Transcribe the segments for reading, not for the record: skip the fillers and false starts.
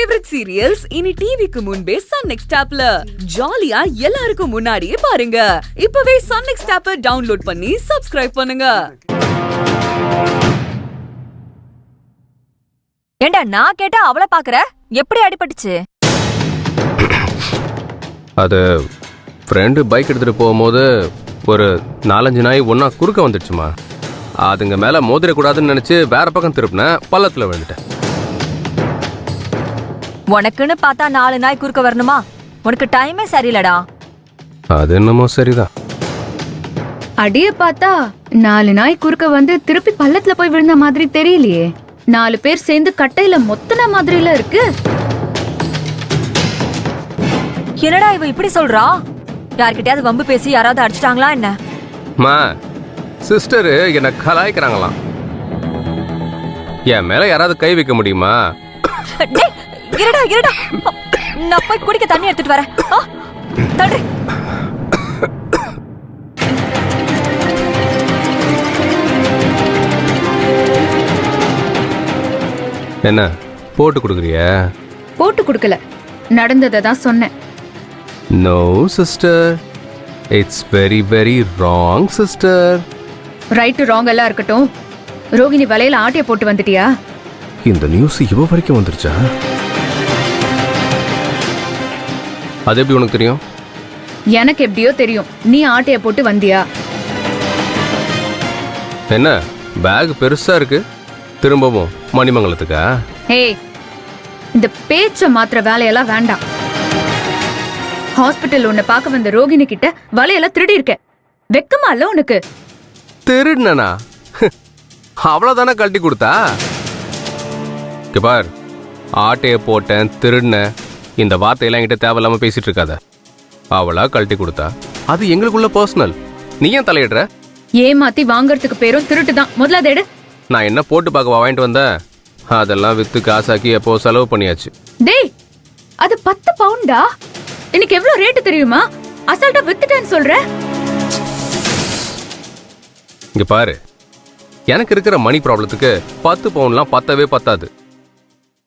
Favourite serials இனி டிவிக்கு முன்பே சன் நெக்ஸ்ட் ஆப்ல ஜாலியா எல்லாருக்கும் முன்னாடியே பாருங்க. இப்பவே சன் நெக்ஸ்ட் ஆப்பை டவுன்லோட் பண்ணி சப்ஸ்கிரைப் பண்ணுங்க. ஏண்டா நான் கேட்டா அவளை பாக்குற? எப்படி அடிபட்டுச்சு? அது ஃப்ரெண்டு பைக் எடுத்துட்டு போகும்போது ஒரு 4-5 நாய் ஒன்னா குறுக்க வந்துடுச்சுமா. அதுங்க மேல மோதிரக்கூடாதுன்னு நினைச்சு வேற பக்கம் திருப்பினேன், பள்ளத்துல விழுந்துட்டேன். உனக்குன்னு பார்த்தா 4 நாய் குறுக்க வரணுமா? உனக்கு டைமே சரியில்லடா. அது என்னமோ சரிதான். அடிய பார்த்தா 4 நாய் குறுக்க வந்து திருப்பி பள்ளத்துல போய் விழுந்த மாதிரி தெரியலையே. 4 பேர் சேர்ந்து கட்டையில மொத்தன மாதிரில இருக்கு. என்னடா இவ இப்படி சொல்றா? யார்கிட்டயாவது வம்பு பேசி யாராவது அடிச்சிட்டாங்களா என்ன? மா, சிஸ்டரு என்ன கலாய்க்கிறாங்களாம். என் மேல யாராவது கை வைக்க முடியுமா? இருடா இருடா, நான் போய் குடிக்க தண்ணி எடுத்துட்டு வரேன். தள்ளுறே. என்ன போட்டு கொடுக்குறியா? போட்டு கொடுக்கல, நடந்ததை தான் சொன்னேன். No sister, it's very very wrong sister. Right wrong எல்லாம் இருக்கட்டும், ரோகிணி வலையில ஆட்டிய போட்டு வந்துட்டியா? இந்த நியூஸ் இவ வரைக்கும் வந்துருச்சா? அது எப்படி உனக்கு தெரியும்? எனக்கு எப்படியோ தெரியும். நீ ஆட்டைய போட்டு வந்தியா? என்ன பேக் பெருசா இருக்கு, திரும்பவும் மணிமங்கலத்துக்கா? ஹே, இந்த பேச்ச மாத்திர வேலையெல்லாம் வேண்டாம். ஹாஸ்பிட்டல் உன்னை பார்க்க வந்த ரோகிணி கிட்ட வலையெல்லாம் திருடி இருக்க. வெக்கமா இல்ல உனக்கு? திருடுனா அவ்வளவுதானே கழட்டி கொடுத்தா? பார், ஆட்டைய போட்டேன், திருடின இந்த வார்த்தையெல்லாம் என்கிட்ட தேவையில்லாம பேசிட்டு இருக்காத. அவளா கழட்டி கொடுத்தா, அது எங்களுக்குள்ள பர்சனல். நீ ஏன் தலையிடுற? ஏமாத்தி வாங்கறதுக்கு பேரும் திருட்டு தான். முதல்ல அதை எடு. நான் என்ன போட்டு பார்க்க வாங்கிட்டு வந்தேன்? அதெல்லாம் வித்து காசாக்கி எப்போ செலவு பண்ணியாச்சு. டேய், அது 10 பவுண்டா? எனக்கு எவ்வளவு ரேட்டு தெரியுமா? அசால்ட்டா வித்துட்டேன்னு சொல்ற. இங்க பாரு, எனக்கு இருக்கிற மணி ப்ராப்ளத்துக்கு 10 பவுண்ட்லாம் பத்தவே பத்தாது.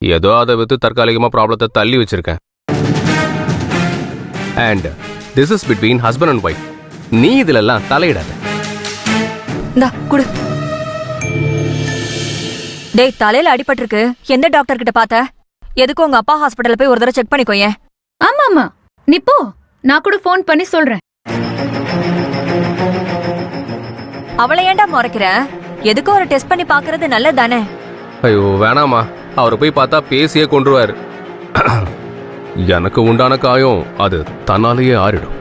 ஏதோ அதை வித்து தற்காலிகமா ப்ராப்ளத்தை தள்ளி வச்சிருக்கேன். And this is between husband and wife. நீ இதுல எல்லாம் தலையிடாத. இந்தா குடு. டேய், தலையில அடிபட்டிருக்கு. எந்த டாக்டர் கிட்ட பார்த்த? எதுக்கு உங்க அப்பா ஹாஸ்பிட்டல்ல போய் ஒரு தடவை செக் பண்ணிக்கோயே. ஆமா ஆமா, நீ போ, நான் கூட ஃபோன் பண்ணி சொல்றேன். அவளை ஏன்டா முறைக்கிற? எதுக்கு ஒரு டெஸ்ட் பண்ணி பாக்குறது நல்லதானே? ஐயோ வேணாமா, அவரை போய் பார்த்தா பேசியே கொன்றுவாரு. எனக்கு உண்டான காயம் அது தன்னாலேயே ஆறிடும்.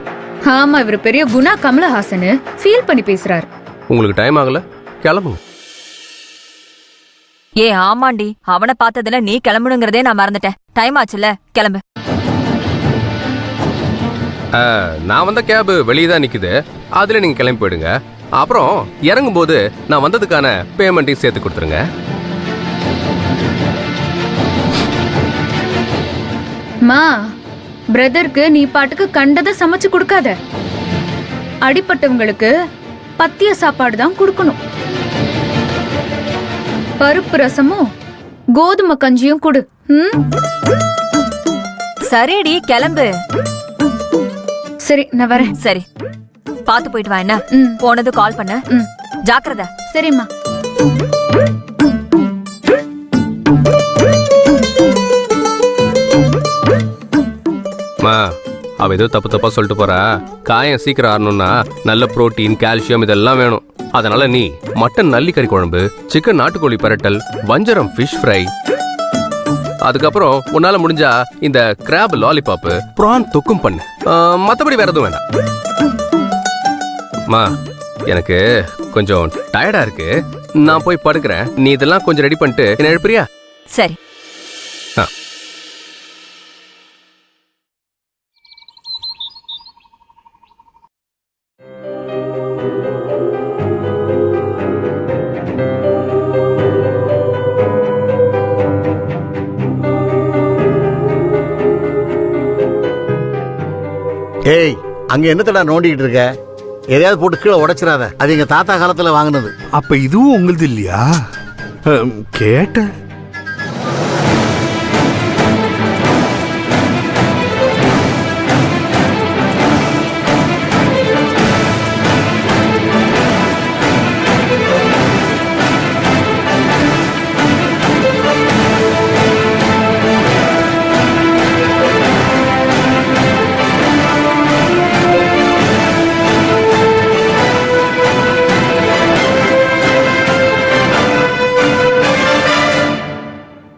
ஆமா, இவர் பெரிய குணா கமலஹாசன் ஃபீல் பண்ணி பேசுறாரு. உங்களுக்கு டைம் ஆகல, கிளம்புங்க. ஏ ஆமாண்டி, அவனை பார்த்ததுல நீ கிளம்பணுங்கிறதே நான் மறந்துட்டேன். டைம் ஆச்சுல, கிளம்பு. நான் வந்த கேப் வெளியே தான் நிக்குது, அதுல நீங்க கிளம்பி போயிடுங்க. அப்புறம் இறங்கும் போது நான் வந்ததுக்கான பேமெண்ட்டையும் சேர்த்து கொடுத்துருங்க. மா, பிரதருக்கு நீ பாட்டுக்கு கண்டதை சமைச்சு கொடுக்காத. அடிப்பட்டவங்களுக்கு பத்திய சாப்பாடு தான் கொடுக்கணும். பருப்பு ரசமும் கோதுமை கஞ்சியும் கொடு. சரிடி, கிளம்பு. சரி, நான் வரேன். சரி, பாத்து போயிட்டு வா. என்ன போனது கால் பண்ண. ஜாக்கிரதை. சரிம்மா. அவ ஏதோ தப்பு தப்பா சொல்லிட்டு போறா. காயம் சீக்கிரம் ஆறணும்னா நல்ல புரோட்டீன், கால்சியம் இதெல்லாம் வேணும். அதனால நீ மட்டன் நல்லிக்கறி குழம்பு, சிக்கன் நாட்டுக்கோழி பரட்டல், வஞ்சரம் ஃபிஷ் ஃப்ரை, அதுக்கப்புறம் உன்னால முடிஞ்சா இந்த கிராப் லாலிபாப், பிரான் தொக்கும் பண்ணு. மத்தபடி வேற எதுவும் வேண்டாம். மா, எனக்கு கொஞ்சம் டயர்டா இருக்கு, நான் போய் படுக்கிறேன். நீ இதெல்லாம் கொஞ்சம் ரெடி பண்ணிட்டு என்ன எழுப்புறியா? சரி. ஏய், அங்க என்னத்தடா நோண்டிட்டு இருக்க? எதையாவது போட்டு கீழே உடைச்சிடாத. அது எங்க தாத்தா காலத்துல வாங்கினது. அப்ப இதுவும் உங்களுது இல்லையா? கேட்டேன்.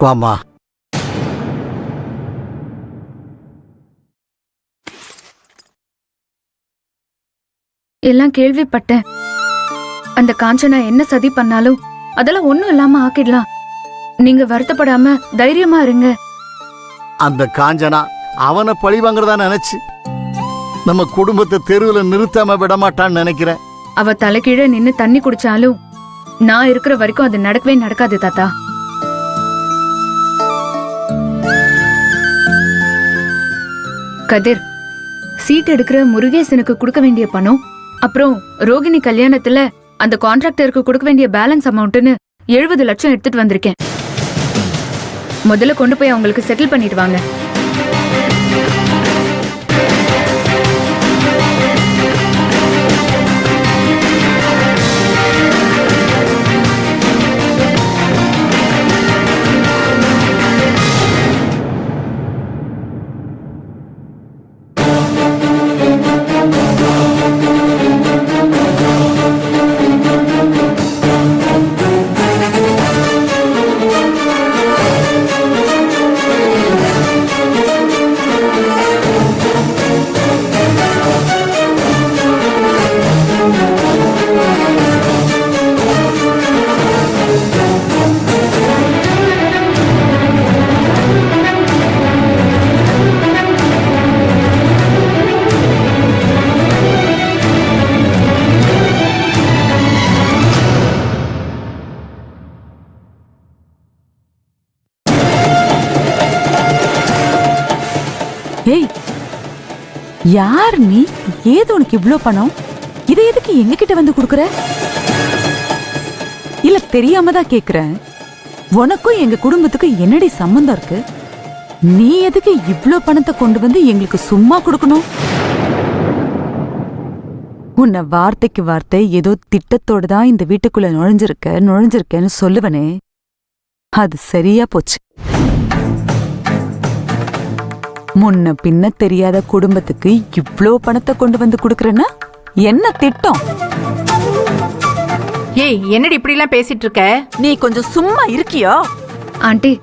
வாம்மா. எல்லாம் கேள்விப்பட்டேன். அந்த காஞ்சனா என்ன சதி பண்ணாலும் அதெல்லாம் ஒண்ணும் இல்லாம ஆக்கிடலாம். நீங்க வருத்தப்படாம தைரியமா இருங்க. அந்த காஞ்சனா அவனை பழி வாங்குறதா நினைச்சு நம்ம குடும்பத்தை தெருவுல நிறுத்தாம விடமாட்டான்னு நினைக்கிறேன். அவ தலைகீழ நின்னு தண்ணி குடிச்சாலும் நான் இருக்கிற வரைக்கும் அது நடக்கவே நடக்காது தாத்தா. கதிர், சீட் எடுக்கிற முருகேசனுக்கு கொடுக்க வேண்டிய பணம், அப்புறம் ரோகிணி கல்யாணத்துல அந்த கான்ட்ராக்டருக்கு கொடுக்க வேண்டிய பேலன்ஸ் அமௌண்ட்னு 70 லட்சம் எடுத்துட்டு வந்திருக்கேன். முதல்ல கொண்டு போய் அவங்களுக்கு செட்டில் பண்ணிட்டு வாங்க. ஏய், யார் நீ? ஏது உனக்கு இவ்ளோ பணம்? இதை எதுக்கு எங்க கிட்ட வந்து குடுக்குற? இல்ல தெரியாம தான் கேக்குறேன். உனக்கும் எங்க குடும்பத்துக்கு என்னடி சம்பந்தம் இருக்கு? நீ எதுக்கு இவ்ளோ பணத்தை கொண்டு வந்து எங்களுக்கு சும்மா கொடுக்கணும்? உன்னை வார்த்தைக்கு வார்த்தை ஏதோ திட்டத்தோட தான் இந்த வீட்டுக்குள்ள நுழைஞ்சிருக்கேன்னு சொல்லுவனே, அது சரியா போச்சு. முன்ன பின்ன தெரியாத குடும்பத்துக்கு இவ்ளோ பணத்தை கொண்டு வந்து குடுக்கறேன்னா என்ன திட்டம்? ஏய், என்னடி இப்படி எல்லாம் பேசிட்டு இருக்க? நீ கொஞ்சம் சும்மா இருக்கியா? ஆண்டி,